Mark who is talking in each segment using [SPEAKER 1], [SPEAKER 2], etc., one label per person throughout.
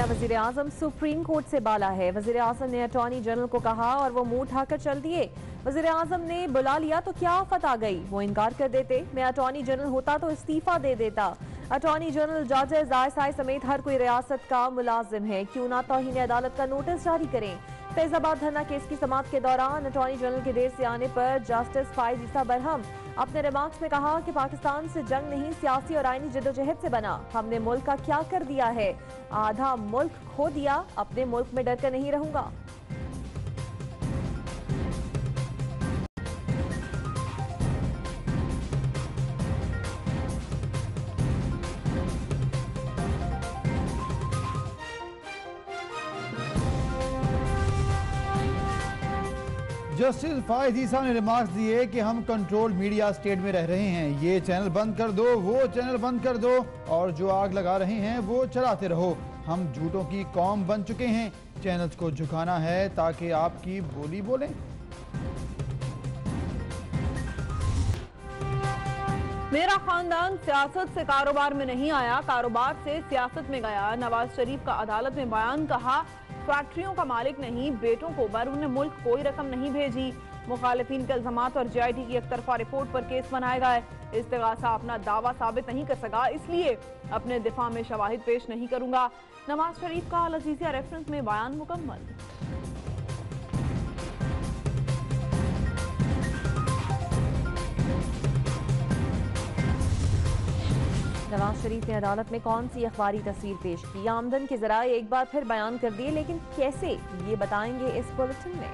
[SPEAKER 1] क्या वजीर आजम supreme court से बाला है? वजीर आजम ने अटॉर्नी जनरल को कहा और वो मुंह उठाकर चल दिए। वजीर आजम ने बुला लिया तो क्या आफत आ गई? वो इनकार कर देते। मैं अटॉर्नी जनरल होता तो इस्तीफा दे देता। अटॉर्नी जनरल जजेस आईएसआई समेत हर कोई रियासत का मुलाजिम है, क्यों ना तौहीन अदालत का नोटिस जारी करें। फैजाबाद धरना केस की समाअत के दौरान अटॉर्नी जनरल के देर से आने पर जस्टिस फाइज ईसा बरहम अपने रिमार्क्स में कहा कि पाकिस्तान से जंग नहीं, सियासी और आईनी जद्दोजहद से बना। हमने मुल्क का क्या कर दिया है? आधा मुल्क खो दिया। अपने मुल्क में डर कर नहीं रहूंगा।
[SPEAKER 2] जस्टिस फाइज ईसा ने रिमार्क्स दिए कि हम कंट्रोल मीडिया स्टेट में रह रहे हैं, ये चैनल बंद कर दो, वो चैनल बंद कर दो, और जो आग लगा रहे हैं वो चलाते रहो। हम झूठों की कौम बन चुके हैं, चैनल्स को झुकाना है ताकि आपकी बोली बोलें।
[SPEAKER 3] मेरा खानदान सियासत से कारोबार में नहीं आया, कारोबार से सियासत में गया। नवाज शरीफ का अदालत में बयान। कहा फैक्ट्रियों का मालिक नहीं, बेटों को बैरून मुल्क कोई रकम नहीं भेजी। मुखालिफिन के इल्जामात और जेआईटी की एक तरफा रिपोर्ट पर केस बनाया गया है। इस्तिगासा अपना दावा साबित नहीं कर सका, इसलिए अपने दिफा में शवाहिद पेश नहीं करूंगा। नवाज शरीफ का अल अजीजिया रेफरेंस में बयान मुकम्मल।
[SPEAKER 1] नवाज शरीफ ने अदालत में कौन सी अखबारी तस्वीर पेश की? आमदन के जराए एक बार फिर बयान कर दिए, लेकिन कैसे, ये बताएंगे इस बुलेटिन में।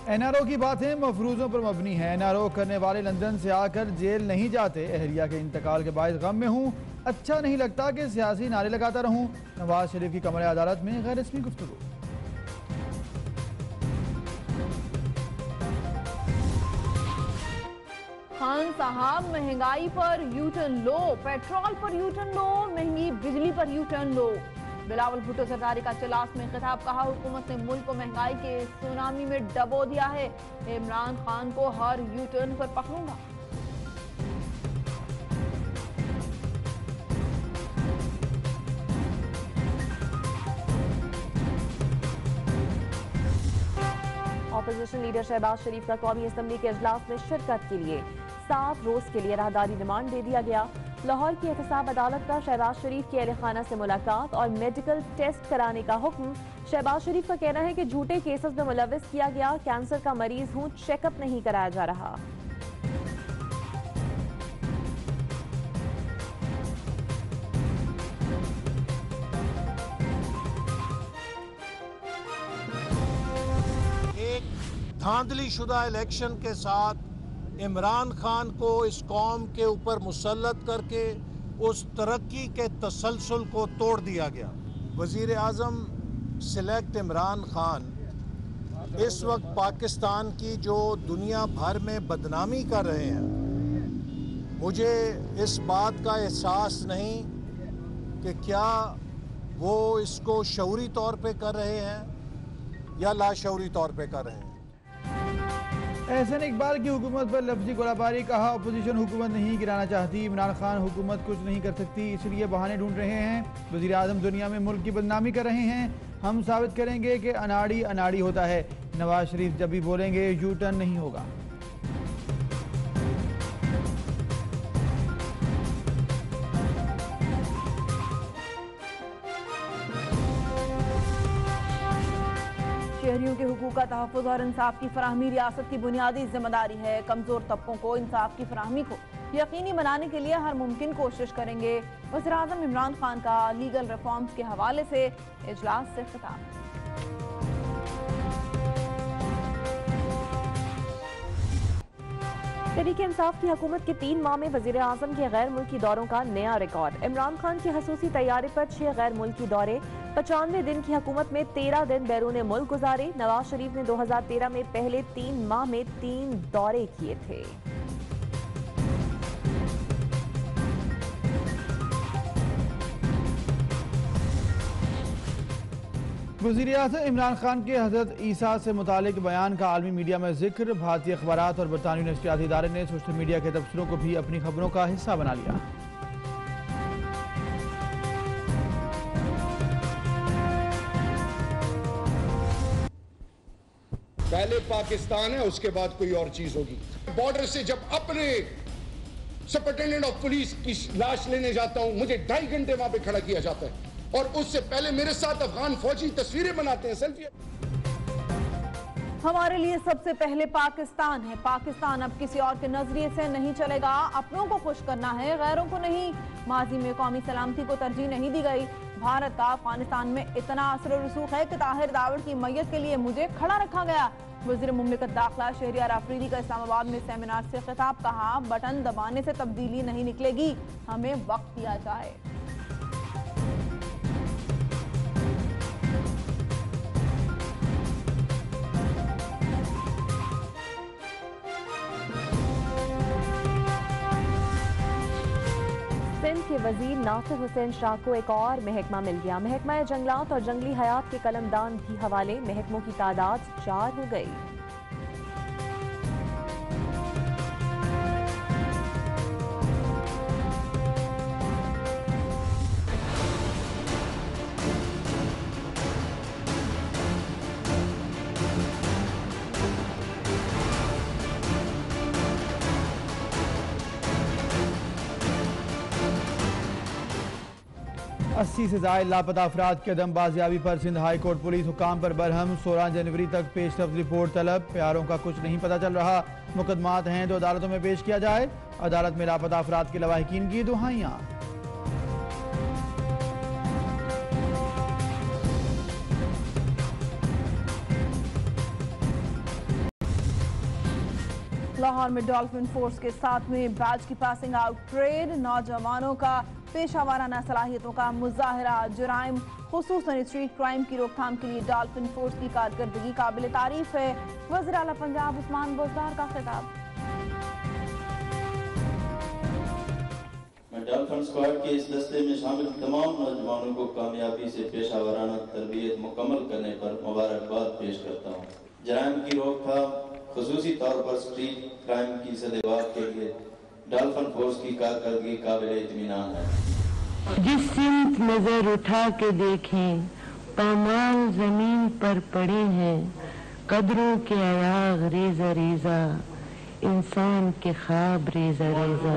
[SPEAKER 2] एनआरओ की बातें मफरूजों पर मबनी है। एनआरओ करने वाले लंदन से आकर जेल नहीं जाते। अहलिया के इंतकाल के बाद गम में हूँ, अच्छा नहीं लगता कि सियासी नारे लगाता रहूँ। नवाज शरीफ की कमरे अदालत में गैर रस्मी गुफ्तगू।
[SPEAKER 3] खान साहब महंगाई पर यू टर्न लो, पेट्रोल पर यू टर्न लो, महंगी बिजली पर यू टर्न लो। बिलावल भुट्टो सरदारी का चलास में खिताब। कहा हुकूमत ने मुल्क को महंगाई के सुनामी में डबो दिया है, इमरान खान को हर यू टर्न पर पकड़ूंगा।
[SPEAKER 1] ऑपोजिशन लीडर शहबाज शरीफ का कौमी असम्बली के अजलास में शिरकत के लिए 7 रोज के लिए राहदारी रिमांड दे दिया गया। लाहौर की एहतसाब अदालत का शहबाज शरीफ की अहले खाना से मुलाकात और मेडिकल टेस्ट कराने का हुक्म। शहबाज शरीफ का कहना है कि झूठे केसेस में मुलविस किया गया, कैंसर का मरीज हूं, चेकअप नहीं कराया जा रहा।
[SPEAKER 4] धांधली शुदा इलेक्शन के साथ इमरान खान को इस कौम के ऊपर मुसल्लत करके उस तरक्की के तसलसल को तोड़ दिया गया। वज़ीर आज़म सिलेक्ट इमरान खान इस वक्त पाकिस्तान की जो दुनिया भर में बदनामी कर रहे हैं, मुझे इस बात का एहसास नहीं कि क्या वो इसको शऊरी तौर पे कर रहे हैं या लाशऊरी तौर पे कर रहे हैं।
[SPEAKER 2] एहसन इकबाल की हुकूमत पर लफ्जी गोलाबारी। कहा अपोजिशन हुकूमत नहीं गिराना चाहती, इमरान खान हुकूमत कुछ नहीं कर सकती, इसलिए बहाने ढूंढ रहे हैं। वज़ीर आज़म दुनिया में मुल्क की बदनामी कर रहे हैं। हम साबित करेंगे कि अनाड़ी अनाड़ी होता है। नवाज शरीफ जब भी बोलेंगे यू टर्न नहीं होगा।
[SPEAKER 3] शहरियों के हुकूक का तहफ़्फ़ुज़ और इंसाफ की फराहमी रियासत की बुनियादी जिम्मेदारी है। कमज़ोर तबकों को इंसाफ की फराहमी को यकीनी बनाने के लिए हर मुमकिन कोशिश करेंगे। वज़ीर आज़म इमरान खान का लीगल रिफॉर्म्स के हवाले से इजलास से खिताब।
[SPEAKER 1] तहरीक इंसाफ की हुकूमत के 3 माह में वज़ीर आज़म के गैर मुल्की दौरों का नया रिकॉर्ड। इमरान खान के खसूसी तैयारे पर 6 गैर मुल्की दौरे। 95 दिन की हुकूमत में 13 दिन बैरून मुल्क गुजारे। नवाज शरीफ ने 2013 में पहले 3 माह में 3 दौरे किए थे।
[SPEAKER 2] वज़ीर-ए-आज़म इमरान खान के हज़रत ईसा से मुतालिक बयान का आलमी मीडिया में जिक्र। भारतीय अखबारात और बरतानवी नशरियाती इदारे ने सोशल मीडिया के तबसरों को भी अपनी खबरों का हिस्सा बना लिया।
[SPEAKER 5] पहले पाकिस्तान है, उसके बाद कोई और चीज होगी। बॉर्डर से जब अपने सुपरिटेंडेंट ऑफ पुलिस की लाश लेने जाता हूं, मुझे 2.5 घंटे वहां पे खड़ा किया जाता है और उससे पहले मेरे साथ अफगान फौजी तस्वीरें बनाते हैं, सेल्फी।
[SPEAKER 3] हमारे लिए सबसे पहले पाकिस्तान है। पाकिस्तान अब किसी और के नजरिए से नहीं चलेगा। अपनों को खुश करना है, गैरों को नहीं। माजी में कौमी सलामती को तरजीह नहीं दी गई। भारत का अफगानिस्तान में इतना असर और रसूख है कि ताहिर दावड़ की मैयत के लिए मुझे खड़ा रखा गया। वज़ीर मुमलिकत दाखिला शहरियार आफरीदी का इस्लामाबाद में सेमिनार से खिताब। कहा, बटन दबाने से तब्दीली नहीं निकलेगी, हमें वक्त दिया जाए।
[SPEAKER 1] सिंध के वजीर नासिर हुसैन शाह को एक और महकमा मिल गया। महकमा जंगलात और जंगली हयात के कलमदान भी हवाले। महकमों की तादाद 4 हो गई।
[SPEAKER 2] अस्सी से ज़ायद लापता अफराद के अदम बाजियाबी पर सिंध हाई कोर्ट पुलिस हुकाम पर बरहम। 16 जनवरी तक पेशरफ रिपोर्ट तलब। प्यारों का कुछ नहीं पता चल रहा। मुकदमात हैं तो अदालतों में पेश किया जाए। अदालत में लापता अफराद के लवाहिकीन की दुहाइयाँ।
[SPEAKER 3] लाहौर में डॉल्फिन फोर्स के 7वें बैच की पासिंग आउट परेड। नौजवानों का पेशा वाराना सलाहियतों का मुजाहरा। जुराइम खुसूसन स्ट्रीट क्राइम की रोकथाम के लिए डॉल्फिन फोर्स की कारकर्दगी काबिल तारीफ है। वज़ीर आला पंजाब उस्मान बुज़दार का खिताब।
[SPEAKER 6] मैं डॉल्फिन स्क्वाड के इस दस्ते में शामिल तमाम नौजवानों को कामयाबी से पेशा वाराना तरबियत मुकम्मल करने पर मुबारकबाद पेश करता हूँ। जराइम की रोकथाम खुसूसी तौर पर स्ट्रीट क्राइम की सदेबात के लिए डॉल्फिन फोर्स की कारकर्दगी काबिल इत्मीनान है।
[SPEAKER 7] जिस सिमत नजर उठा के देखें, पामाल जमीन पर पड़े हैं। कदरों के अयाग रेजा रेजा, इंसान के ख्वाब रेजा रेजा।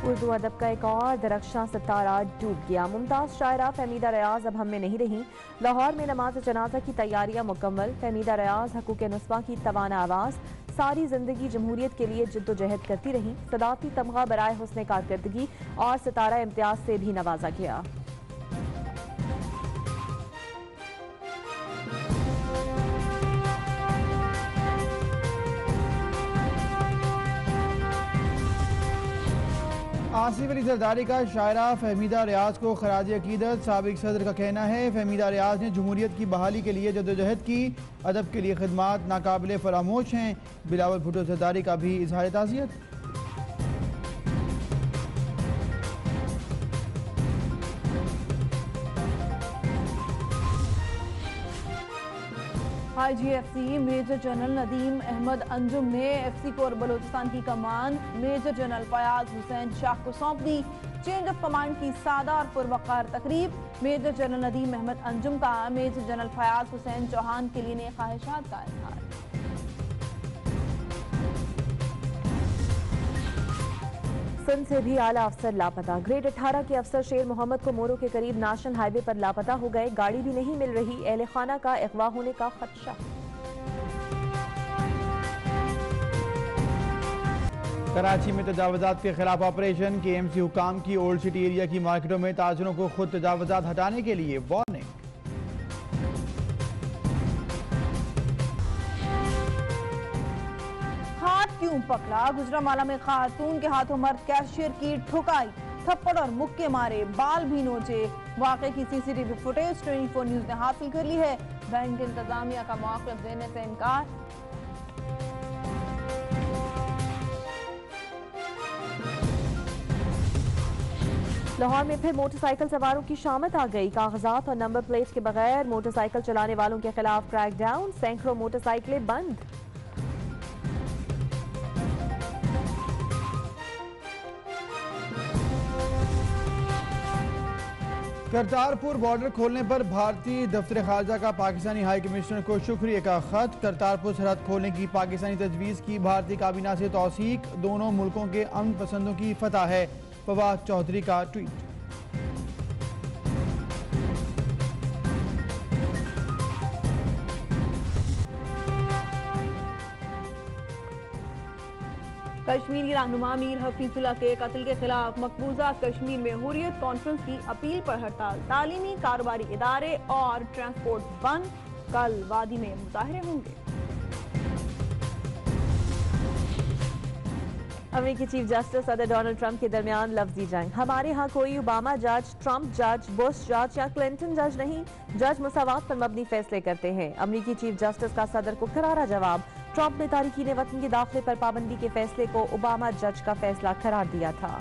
[SPEAKER 1] उर्दू अदब का एक और दरख्शां सितारा डूब गया। मुमताज शायरा फहमीदा रियाज अब हम में नहीं रही। लाहौर में नमाज जनाजा की तैयारियां मुकम्मल। फहमीदा रियाज हकूक़ नुस्वा की तवाना आवाज़। सारी जिंदगी जमहूरियत के लिए जिद्दोजहद करती रही। सदाती तमगा बराए हुस्न कारकर्दगी और सितारा इम्तियाज से भी नवाजा गया।
[SPEAKER 2] आसिफ अली जरदारी का शायरा फहमीदा रियाज को खराज अकीदत। साबिक सदर का कहना है, फहमीदा रियाज ने जमहूरियत की बहाली के लिए जद्दोजहद की। अदब के लिए खिदमात नाकाबिले फरामोश हैं। बिलावल भुट्टो जरदारी का भी इजहार ताज़ियत।
[SPEAKER 3] IGFC major general Nadeem Ahmed Anjum ने FC कोर बलोचिस्तान की कमान मेजर जनरल फयाज हुसैन शाह को सौंप दी। चेंज ऑफ कमांड की सादा और पुरवकार तकरीब। मेजर जनरल नदीम अहमद अंजुम का मेजर जनरल फयाज हुसैन चौहान के लिए नेक ख्वाहिशात का इजहार।
[SPEAKER 1] सिंध से भी आला अफसर लापता। ग्रेड 18 के अफसर शेर मोहम्मद को मोरो के करीब नेशनल हाईवे पर लापता हो गए। गाड़ी भी नहीं मिल रही। अहले खाना का अगवा होने का खदशा।
[SPEAKER 2] कराची में तजावजात के खिलाफ ऑपरेशन। KMC हुकाम की ओल्ड सिटी एरिया की मार्केटों में ताजरों को खुद तजावजात हटाने के लिए वार्निंग।
[SPEAKER 3] हाथ क्यों पकड़ा? गुजरांवाला में खातून के हाथों मर्द कैशियर की ठुकाई। थप्पड़ और मुक्के मारे, बाल भी नोचे। वाकये की CCTV फुटेज 24 न्यूज ने हासिल कर ली है। बैंक इंतजामिया का मौक़िफ़ देने से इनकार।
[SPEAKER 1] लाहौर में फिर मोटरसाइकिल सवारों की शामत आ गई। कागजात और नंबर प्लेट के बगैर मोटरसाइकिल चलाने वालों के खिलाफ क्रैकडाउन, सैकड़ों मोटरसाइकिलें बंद।
[SPEAKER 2] करतारपुर बॉर्डर खोलने पर भारतीय दफ्तर खारजा का पाकिस्तानी हाई कमिश्नर को शुक्रिया का खत। करतारपुर सरहद खोलने की पाकिस्तानी तजवीज़ की भारतीय काबीना से तौसीक। दोनों मुल्कों के अमन पसंदों की फतह है। फवाद चौधरी का ट्वीट।
[SPEAKER 3] कश्मीरी रहनुमा मीर हफीजुल्लाह के कत्ल के खिलाफ मकबूजा कश्मीर में हुर्रियत कॉन्फ्रेंस की अपील पर हड़ताल। तालीमी कारोबारी इदारे और ट्रांसपोर्ट बंद। कल वादी में मुजाहरे होंगे।
[SPEAKER 1] अमेरिकी चीफ जस्टिस सदर डोनाल्ड ट्रंप के दरमियान लफ्जी जंग। हमारे यहाँ कोई ओबामा जज, ट्रंप जज, बुश जज या क्लिंटन जज नहीं। जज मुसावात पर मबनी फैसले करते हैं। अमेरिकी चीफ जस्टिस का सदर को करारा जवाब। ट्रंप ने तारिकीन वतन के दाखिले पर पाबंदी के फैसले को ओबामा जज का फैसला करार दिया था।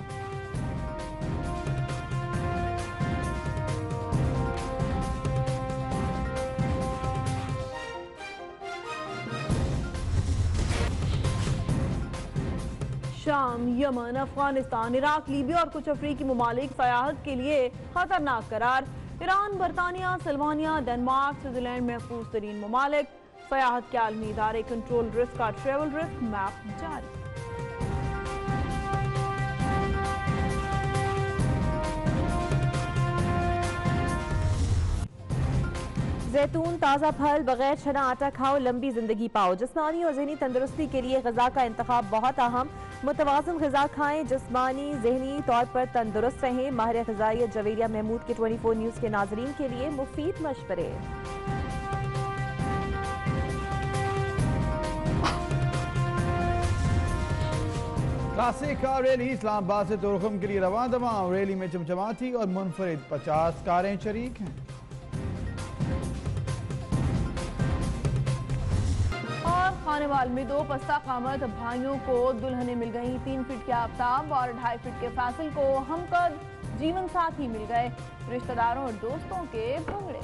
[SPEAKER 3] शाम, यमन, अफगानिस्तान, इराक, लीबिया और कुछ अफ्रीकी ममालिक सयाहत के लिए खतरनाक करार। ईरान, बरतानिया, सल्वानिया, डेनमार्क, स्विट्जरलैंड महफूज तरीन ममालिक। सयाहत के आलमी इदारे कंट्रोल रिस्क का ट्रेवल रिस्क मैप जारी।
[SPEAKER 1] जैतून, ताज़ा फल, बगैर छना आटा खाओ, लंबी जिंदगी पाओ। जिस्मानी और ज़हनी तंदुरुस्ती के लिए ग़िज़ा का इंतखाब बहुत अहम। मुतवाज़िन ग़िज़ा खाएं, जिस्मानी ज़हनी तौर पर तंदुरुस्त रहें। माहिर ग़िज़ाइयत जवेरिया महमूद के 24 न्यूज़ के नाज़रीन के लिए मुफीद मशवरे।
[SPEAKER 2] क्लासिक कार रैली इस्लामाबाद से तुरखम के लिए रवां दवा। रैली में चमचमाती और मुनफरिद 50 कारें शरीक हैं।
[SPEAKER 3] और खानेवाल में 2 पस्ता कामत भाइयों को दुल्हनें मिल गई। 3 फीट के आफ्ताब और 2.5 फीट के फासिल को हमकद जीवन साथी मिल गए। रिश्तेदारों और दोस्तों के भंगड़े।